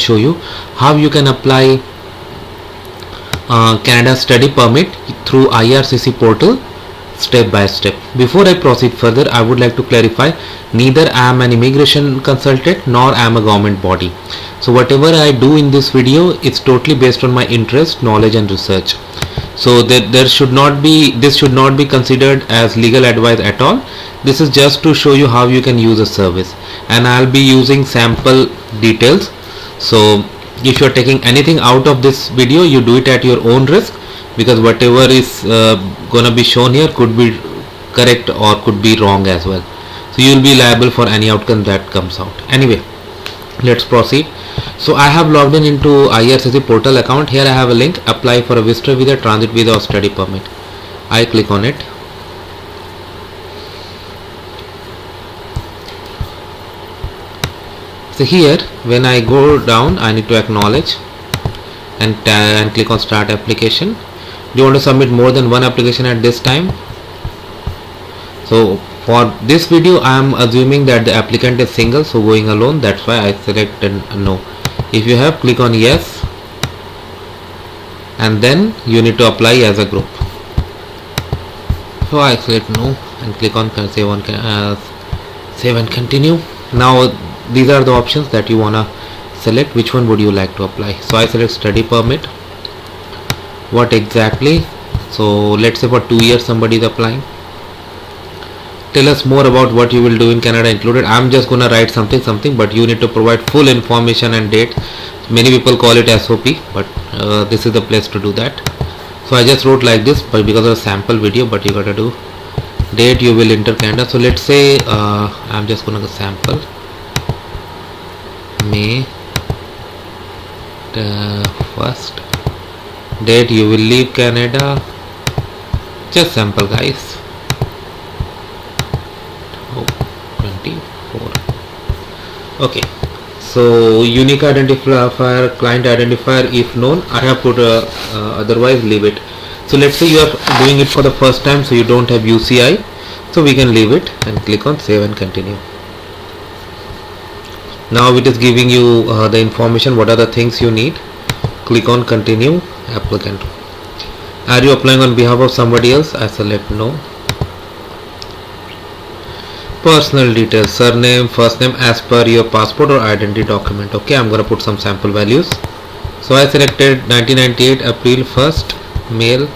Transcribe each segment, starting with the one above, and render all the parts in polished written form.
show you how you can apply Canada study permit through IRCC portal step by step. Before I proceed further, I would like to clarify, neither I am an immigration consultant nor I am a government body. So whatever I do in this video, it's totally based on my interest, knowledge and research. So this should not be considered as legal advice at all. This is just to show you how you can use a service, and I'll be using sample details. So if you're taking anything out of this video, you do it at your own risk, because whatever is gonna be shown here could be correct or could be wrong as well. So you'll be liable for any outcome that comes out. Anyway, let's proceed. So I have logged in into IRCC portal account. Here I have a link, apply for a visitor visa, transit visa or study permit. I click on it. So here when I go down, I need to acknowledge and click on start application. Do you want to submit more than one application at this time? So for this video I am assuming that the applicant is single, so going alone, that's why I selected no. If you have, click on yes, and then you need to apply as a group. So I select no and click on save and continue. Now these are the options that you wanna select. Which one would you like to apply? So I select study permit. What exactly? So let's say for 2 years somebody is applying. Tell us more about what you will do in Canada included. I'm just gonna write something, but you need to provide full information and date. Many people call it SOP, but this is the place to do that. So I just wrote like this, but because of a sample video, but you gotta do date you will enter Canada. So let's say I'm just gonna go sample May 1st. Date you will leave Canada, just sample guys. 24. Okay, so unique identifier, client identifier if known, I have put otherwise leave it. So let's say you are doing it for the first time, so you don't have UCI, so we can leave it and click on save and continue. Now it is giving you the information, what are the things you need. Click on continue. Applicant, are you applying on behalf of somebody else? I select no. Personal details, surname, first name as per your passport or identity document. Okay, I'm gonna put some sample values. So I selected 1998 April 1st, male.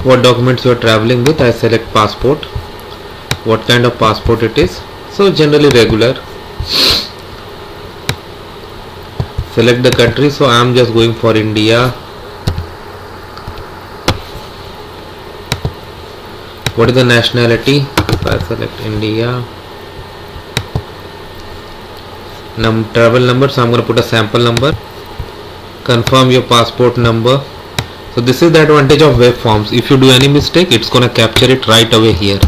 What documents you are traveling with? I select passport. What kind of passport it is? So generally regular. Select the country, so I am just going for India. What is the nationality? So I select India. Travel number, so I'm going to put a sample number. Confirm your passport number. So this is the advantage of web forms. If you do any mistake, it's going to capture it right away here.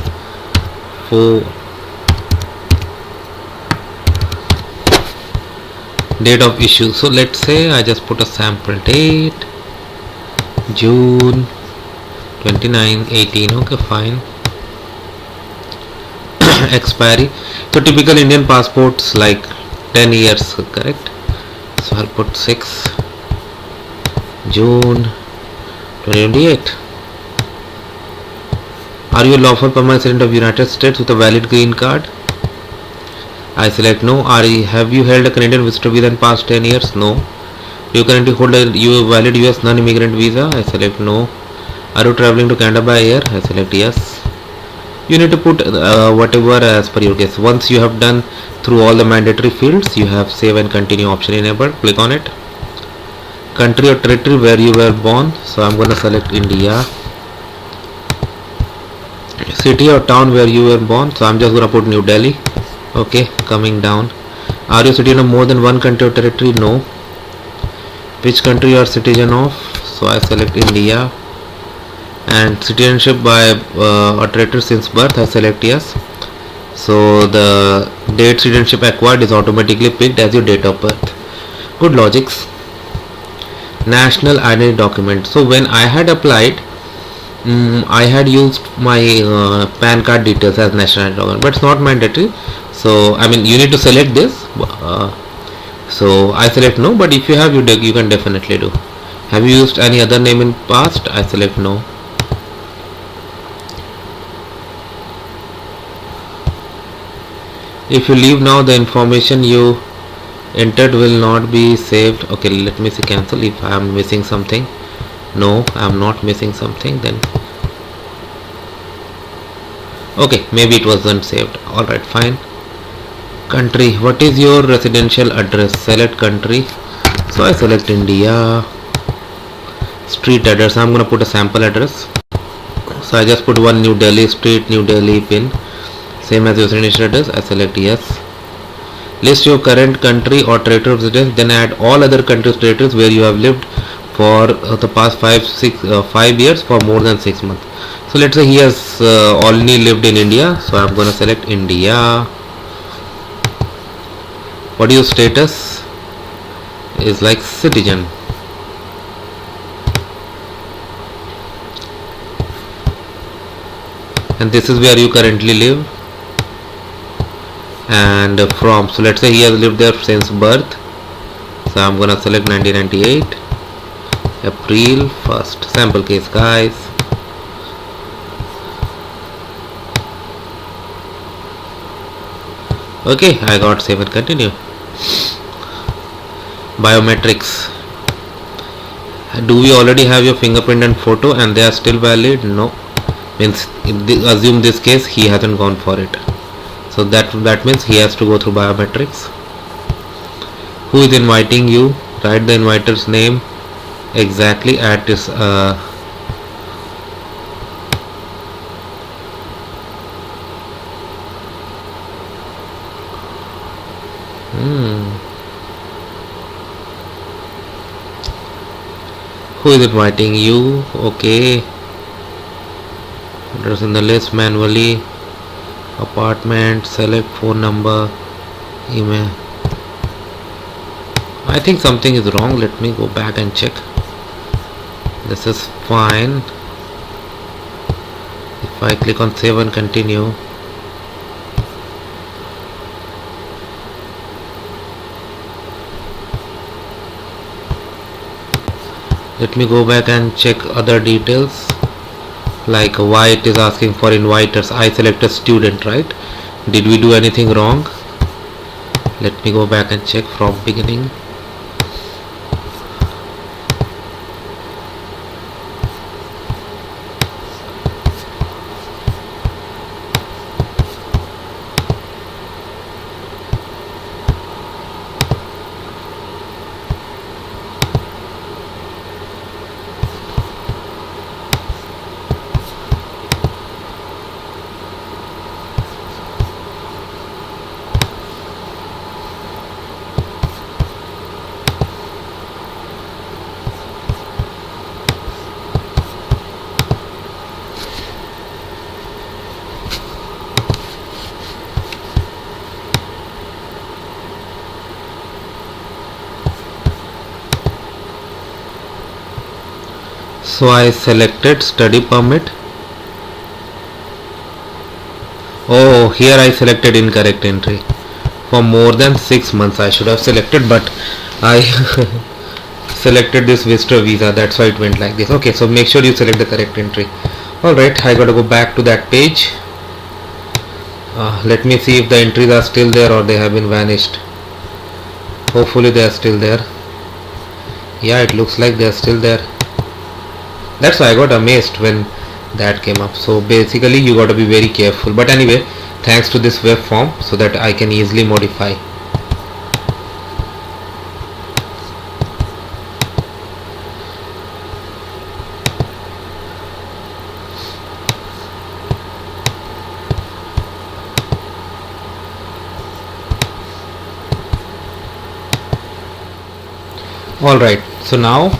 Date of issue, so let's say I just put a sample date, June 29, 18. Okay, fine. Expiry, so typical Indian passports like 10 years, correct? So I'll put 6 June 2028. Are you a lawful permanent resident of United States with a valid green card? I select no. Have you held a Canadian visitor visa in past 10 years? No. Do you currently hold a valid US non-immigrant visa? I select no. Are you traveling to Canada by air? I select yes. You need to put whatever as per your case. Once you have done through all the mandatory fields, you have save and continue option enabled. Click on it. Country or territory where you were born. So I'm going to select India. City or town where you were born. So I'm just going to put New Delhi. Okay, coming down. Are you a citizen of more than one country or territory? No. Which country you are citizen of? So I select India. And citizenship by a territory since birth, I select yes. So the date citizenship acquired is automatically picked as your date of birth. Good logics. National identity document. So when I had applied I had used my PAN card details as nationality document, but it's not mandatory. So I mean, you need to select this. So I select no, but if you have, you can definitely do. Have you used any other name in past? I select no. If you leave now, the information you entered will not be saved. Okay, let me see, cancel. If I am missing something, no, I am not missing something, then okay, maybe it wasn't saved. Alright, fine. Country, what is your residential address? Select country. So I select India. Street address, I'm gonna put a sample address. So I just put one New Delhi street, New Delhi pin, same as your residential address. I select yes. List your current country or territory of residence, then add all other countries territories where you have lived for the past 5 years for more than 6 months. So let's say he has only lived in India, so I'm gonna select India. What is your status? Is like citizen. And this is where you currently live. And from, so let's say he has lived there since birth, so I'm gonna select 1998 April 1st. Sample case, guys. Okay, I got save and continue. Biometrics. Do we already have your fingerprint and photo and they are still valid? No. Means assume this case he hasn't gone for it. So that means he has to go through biometrics. Who is inviting you? Write the inviter's name exactly at his who is inviting you? Okay. Address in the list manually. Apartment, select phone number, email. I think something is wrong. Let me go back and check. This is fine. If I click on save and continue, let me go back and check other details, like why it is asking for inviters. I selected student, right? Did we do anything wrong? Let me go back and check from beginning. So I selected study permit. Oh, here I selected incorrect entry. For more than 6 months I should have selected, but I selected this visitor visa, that's why it went like this. Okay, so make sure you select the correct entry. Alright, I gotta go back to that page. Let me see if the entries are still there or they have been vanished. Hopefully they are still there. Yeah, it looks like they are still there. That's why I got amazed when that came up. So basically you got to be very careful, but anyway, thanks to this web form so that I can easily modify. Alright, so now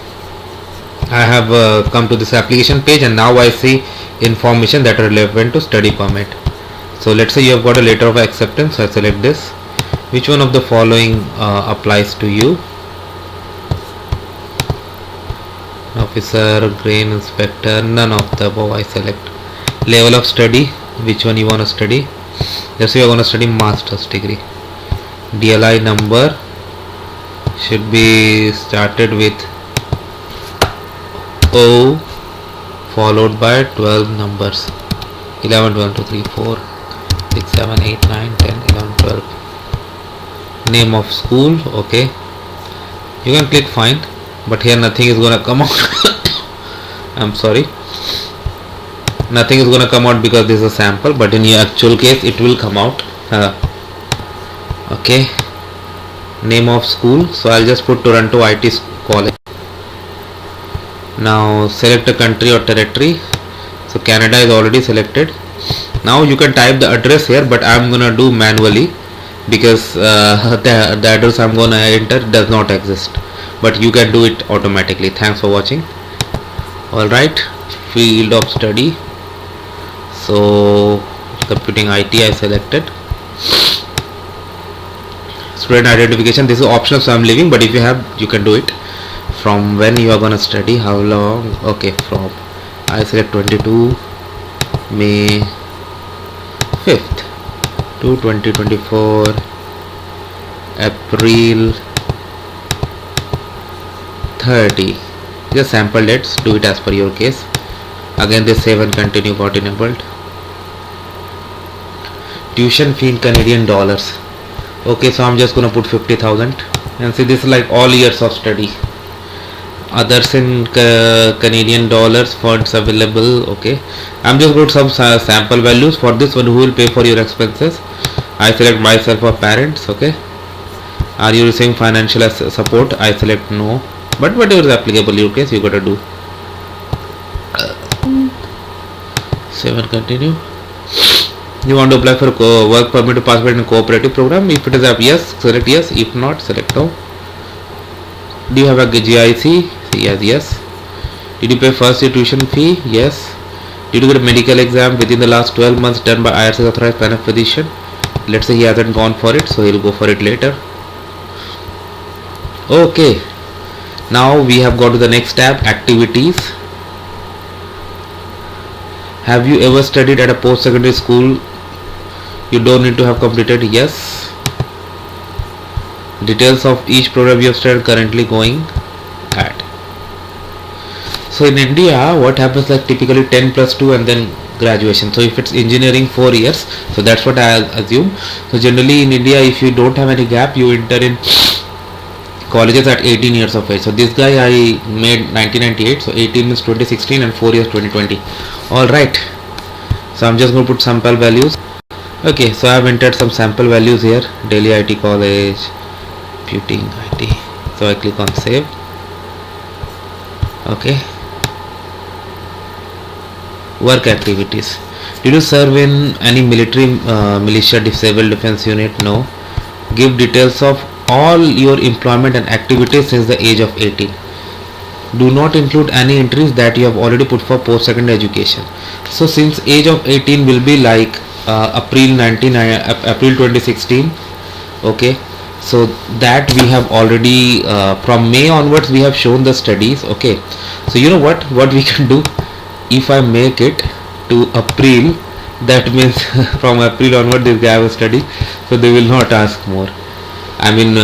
I have come to this application page, and now I see information that are relevant to study permit. So let's say you have got a letter of acceptance. So I select this. Which one of the following applies to you? officer, grain inspector, none of the above I select. Level of study, which one you want to study? Let's say you are going to study master's degree. DLI number should be started with O followed by 12 numbers, 11, 12, 2, 3, 4, 6, 7, 8, 9, 10, 11, 12. Name of school, okay, you can click find, but here nothing is gonna come out. I'm sorry, nothing is gonna come out because this is a sample, but in your actual case it will come out. Okay, name of school, so I'll just put Toronto IT College. Now select a country or territory, so Canada is already selected. Now you can type the address here, but I'm gonna do manually because the address I'm gonna enter does not exist, but you can do it automatically. Thanks for watching. Alright, field of study, so computing IT I selected. Student identification, this is optional, so I'm leaving, but if you have, you can do it. From when you are gonna study, how long, okay, from I select 22 May 5th to 2024 April 30. Just sample dates, do it as per your case. Again this save and continue got enabled. Tuition fee in Canadian dollars. Okay, so I'm just gonna put 50,000 and see this is like all years of study. Others in Canadian dollars, funds available. Okay, I'm just going to some sample values for this one. Who will pay for your expenses? I select myself or parents. Okay, are you receiving financial support? I select no, but whatever is applicable in your case, you gotta do. Save and continue. You want to apply for work permit to participate in cooperative program? If it is up, yes, select yes. If not, select no. Do you have a GIC? Yes. Did you pay first year tuition fee? Yes. Did you get a medical exam within the last 12 months done by IRCC authorized panel physician? Let's say he hasn't gone for it, so he'll go for it later. Okay, now we have got to the next tab, activities. Have you ever studied at a post-secondary school? You don't need to have completed. Yes. Details of each program you have studied currently going at. So in India, what happens, like typically 10 plus 2 and then graduation. So if it's engineering 4 years, so that's what I assume. So generally in India, if you don't have any gap, you enter in colleges at 18 years of age. So this guy I made 1998, so 18 means 2016 and 4 years 2020. Alright, so I'm just going to put sample values. Okay, so I have entered some sample values here. Delhi IT College, computing IT. So I click on save. Okay, work activities. Did you serve in any military, militia, disabled defense unit? No. Give details of all your employment and activities since the age of 18. Do not include any entries that you have already put for post-secondary education. So since age of 18 will be like April 2016. Okay, so that we have already from May onwards we have shown the studies. Okay, so you know what we can do, if I make it to April, that means from April onward this guy will study, so they will not ask more. I mean,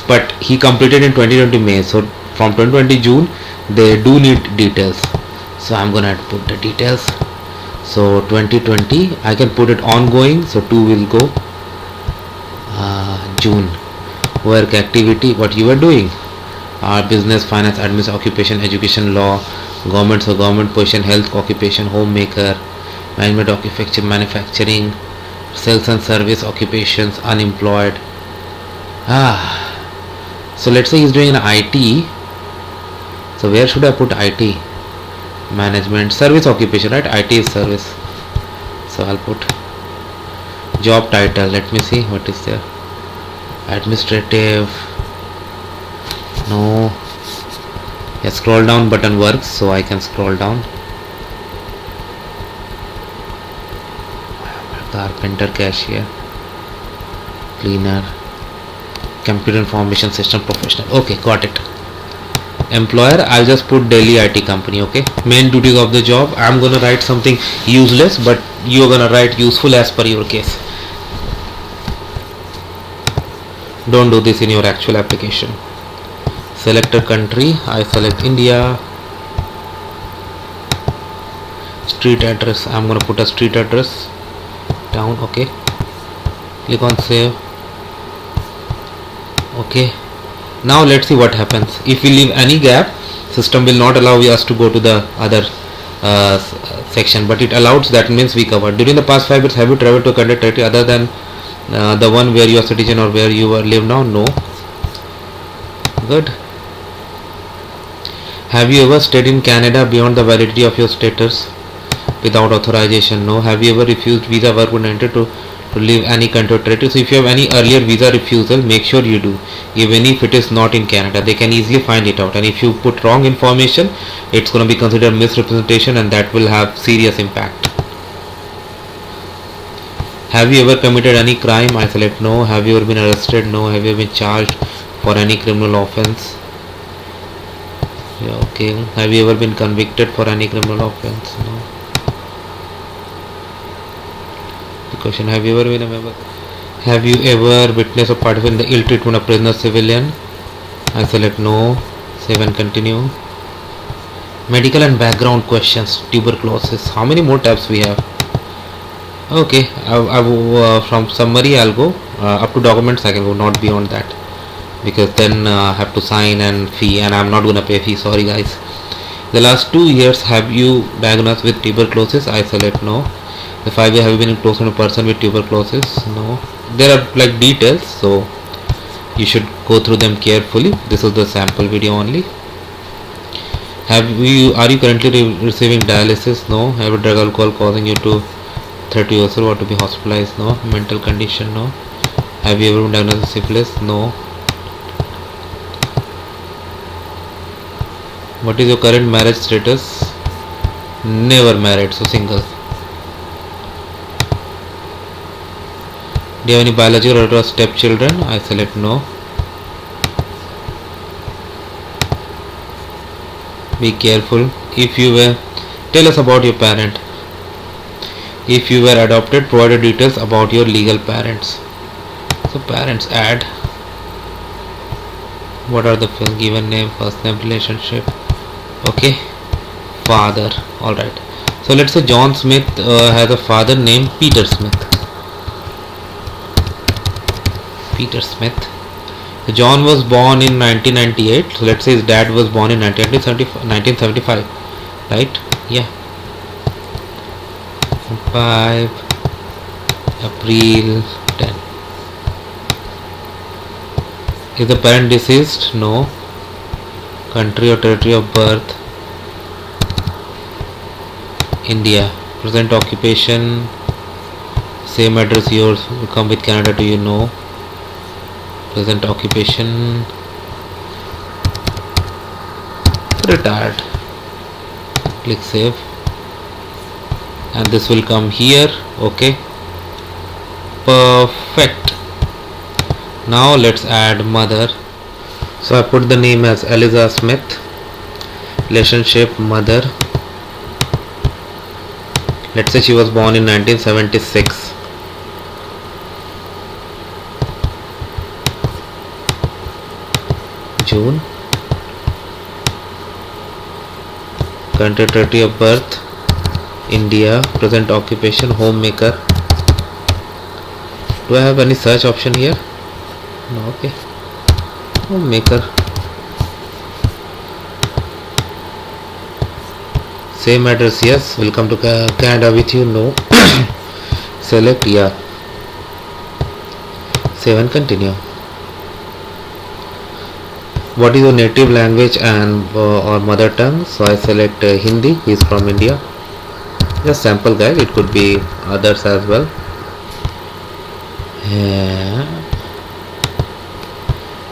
but he completed in 2020 May, so from 2020 June they do need details. So I'm gonna put the details. So 2020 I can put it ongoing, so 2 will go June. Work activity, what you are doing, business, finance, administration, occupation, education, law, government, so government position, health, occupation, homemaker, management, occupation, manufacturing, sales and service occupations, unemployed. So let's say he's doing an IT, so where should I put IT? Management, service occupation, right? IT is service, so I'll put job title. Let me see what is there. Administrative, no. Yeah, scroll down button works, so I can scroll down. Carpenter, cashier, cleaner, computer information system professional. Okay, got it. Employer, I'll just put Delhi IT company. Okay, main duties of the job, I'm gonna write something useless, but you're gonna write useful as per your case. Don't do this in your actual application. Select a country, I select India. Street address, I'm gonna put a street address down. Okay, click on save. Okay, now let's see what happens. If we leave any gap, system will not allow us to go to the other section, but it allows. That means we covered. During the past 5 years, have you traveled to a country territory other than the one where you are citizen or where you live now? No. Good. Have you ever stayed in Canada beyond the validity of your status without authorization? No. Have you ever refused visa, work permit to leave any country or territory? So if you have any earlier visa refusal, make sure you do, even if it is not in Canada. They can easily find it out, and if you put wrong information, it's going to be considered misrepresentation, and that will have serious impact. Have you ever committed any crime? I select no. Have you ever been arrested? No. Have you ever been charged for any criminal offense? Yeah, okay. Have you ever been convicted for any criminal offense? No. The question, have you ever been a member? Have you ever witnessed or participated in the ill treatment of prisoner civilian? I select no. Save and continue. Medical and background questions. Tuberculosis. How many more tabs we have? Okay, from summary I'll go up to documents. I can go, not beyond that, because then I have to sign and fee, and I'm not gonna pay fee. Sorry guys. The last 2 years, have you diagnosed with tuberculosis? I select no. The 5 years, have you been in close to a person with tuberculosis? No. There are like details, so you should go through them carefully. This is the sample video only. Are you currently receiving dialysis? No. Have a drug alcohol causing you to threat to yourself or to be hospitalized? No. Mental condition? No. Have you ever been diagnosed with syphilis? No. What is your current marriage status? Never married, so single. Do you have any biological or stepchildren? I select no. Be careful. If you were, tell us about your parent. If you were adopted, provide details about your legal parents. So parents, add. What are the given name, first name, relationship? Okay, father. All right. So let's say John Smith has a father named Peter Smith. Peter Smith. So John was born in 1998. So let's say his dad was born in 1975. Right? Yeah. 5 April 10. Is the parent deceased? No. Country or territory of birth? India. Present occupation? Same address yours will come with Canada. Do you know? Present occupation? Retired. Click save, and this will come here. Okay, perfect. Now let's add mother. So I put the name as Eliza Smith. Relationship mother. Let's say she was born in 1976. June. Country, territory of birth, India. Present occupation, homemaker. Do I have any search option here? No. Okay, homemaker. Same address, yes. Will come to Canada with you. No. Select, yeah. Save and continue. What is your native language and or mother tongue? So I select Hindi. He is from India. Just sample guide. It could be others as well.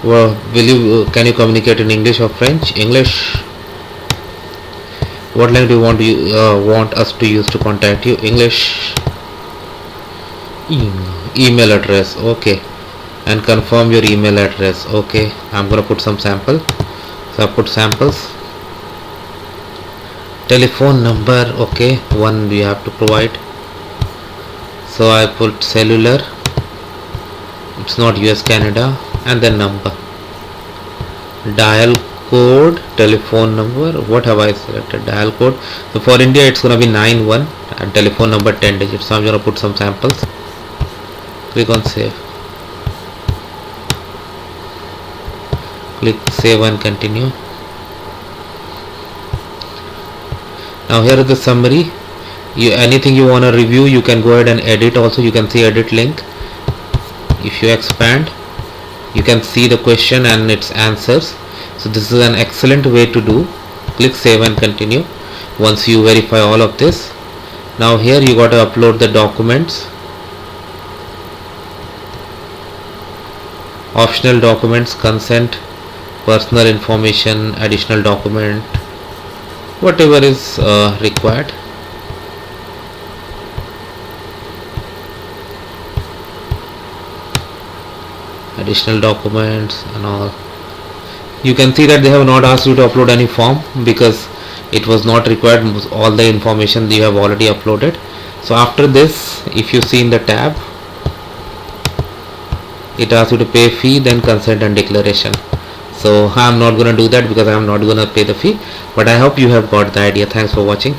Well, can you communicate in English or French? English. What language do you want us to use to contact you? English. Email address. Okay. And confirm your email address. Okay, I'm gonna put some sample. So I put samples. Telephone number, okay, one we have to provide. So I put cellular, it's not US Canada, and then number. Dial code, telephone number, what have I selected? Dial code. So for India it's gonna be 91 and telephone number 10 digits. So I'm gonna put some samples. Click on save. Click save and continue. Now here is the summary. Anything you want to review, you can go ahead and edit. Also you can see edit link. If you expand, you can see the question and its answers. So this is an excellent way to do. Click save and continue once you verify all of this. Now here you got to upload the documents, optional documents, consent, personal information, additional document, whatever is required. Additional documents and all. You can see that they have not asked you to upload any form because it was not required. All the information you have already uploaded. So after this, if you see in the tab, it asks you to pay fee, then consent and declaration. So I'm not going to do that because I'm not going to pay the fee, but I hope you have got the idea. Thanks for watching.